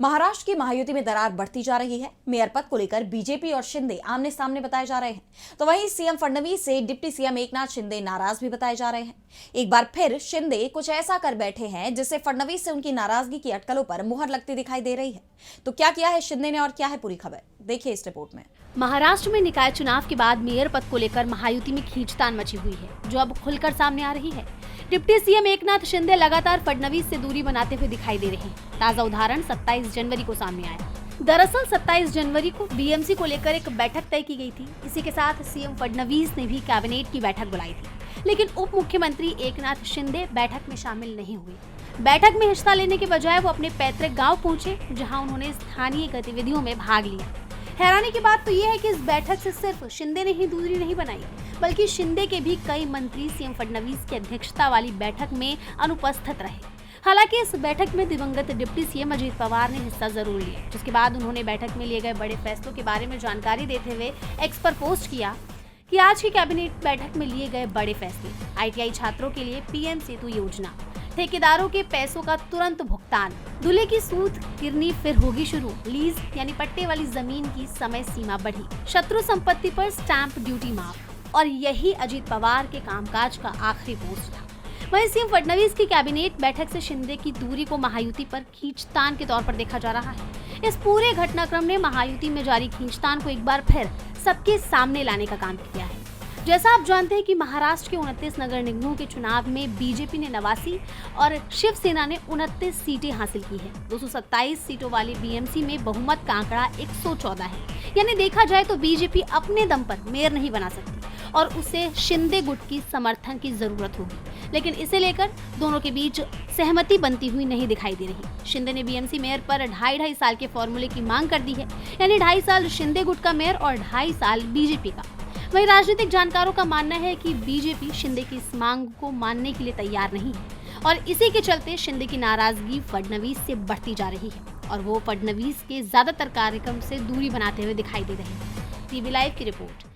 महाराष्ट्र की महायुति में दरार बढ़ती जा रही है। मेयर पद को लेकर बीजेपी और शिंदे आमने सामने बताए जा रहे हैं, तो वहीं सीएम फडणवीस से डिप्टी सीएम एकनाथ शिंदे नाराज भी बताए जा रहे हैं। एक बार फिर शिंदे कुछ ऐसा कर बैठे हैं जिससे फडणवीस से उनकी नाराजगी की अटकलों पर मुहर लगती दिखाई दे रही है। तो क्या किया है शिंदे ने और क्या है पूरी खबर, देखिए इस रिपोर्ट में। महाराष्ट्र में निकाय चुनाव के बाद मेयर पद को लेकर महायुति में खींचतान मची हुई है, जो अब खुलकर सामने आ रही है। डिप्टी सीएम एकनाथ शिंदे लगातार फडणवीस से दूरी बनाते हुए दिखाई दे रहे हैं। ताजा उदाहरण 27 जनवरी को सामने आया। दरअसल 27 जनवरी को बीएमसी को लेकर एक बैठक तय की गई थी। इसी के साथ सीएम फडणवीस ने भी कैबिनेट की बैठक बुलाई थी, लेकिन उप मुख्यमंत्री एकनाथ शिंदे बैठक में शामिल नहीं हुए। बैठक में हिस्सा लेने के बजाय वो अपने पैतृक गाँव पहुंचे, जहाँ उन्होंने स्थानीय गतिविधियों में भाग लिया। हैरानी की बात तो ये है कि इस बैठक से सिर्फ शिंदे ने ही दूरी नहीं बनाई, बल्कि शिंदे के भी कई मंत्री सीएम फडणवीस की अध्यक्षता वाली बैठक में अनुपस्थित रहे। हालांकि इस बैठक में दिवंगत डिप्टी सीएम अजीत पवार ने हिस्सा जरूर लिया, जिसके बाद उन्होंने बैठक में लिए गए बड़े फैसलों के बारे में जानकारी देते हुए एक्स पर पोस्ट किया कि आज की कैबिनेट बैठक में लिए गए बड़े फैसले, आईटीआई छात्रों के लिए पीएम सेतु योजना, ठेकेदारों के पैसों का तुरंत भुगतान, दूल्हे की सूद गिरनी फिर होगी शुरू, लीज यानी पट्टे वाली जमीन की समय सीमा बढ़ी, शत्रु संपत्ति पर स्टैंप ड्यूटी माफ, और यही अजीत पवार के कामकाज का आखिरी पोस्ट था। वहीं सीएम फडणवीस की कैबिनेट बैठक से शिंदे की दूरी को महायुति पर खींचतान के तौर पर देखा जा रहा है। इस पूरे घटनाक्रम ने महायुति में जारी खींचतान को एक बार फिर सबके सामने लाने का काम किया है। जैसा आप जानते हैं कि महाराष्ट्र के 29 नगर निगमों के चुनाव में बीजेपी ने 89 और शिवसेना ने 29 सीटें हासिल की है। 227 सीटों वाली बीएमसी में बहुमत का आंकड़ा 114 है, यानी देखा जाए तो बीजेपी अपने दम पर मेयर नहीं बना सकती और उसे शिंदे गुट की समर्थन की जरूरत होगी। लेकिन इसे लेकर दोनों के बीच सहमति बनती हुई नहीं दिखाई दे रही। शिंदे ने बीएमसी मेयर पर 2.5 साल के फॉर्मूले की मांग कर दी है, यानी 2.5 साल शिंदे गुट का मेयर और 2.5 साल बीजेपी का। वहीं राजनीतिक जानकारों का मानना है कि बीजेपी शिंदे की इस मांग को मानने के लिए तैयार नहीं है और इसी के चलते शिंदे की नाराजगी फडणवीस से बढ़ती जा रही है और वो फडणवीस के ज्यादातर कार्यक्रम से दूरी बनाते हुए दिखाई दे रहे हैं। टीवी लाइव की रिपोर्ट।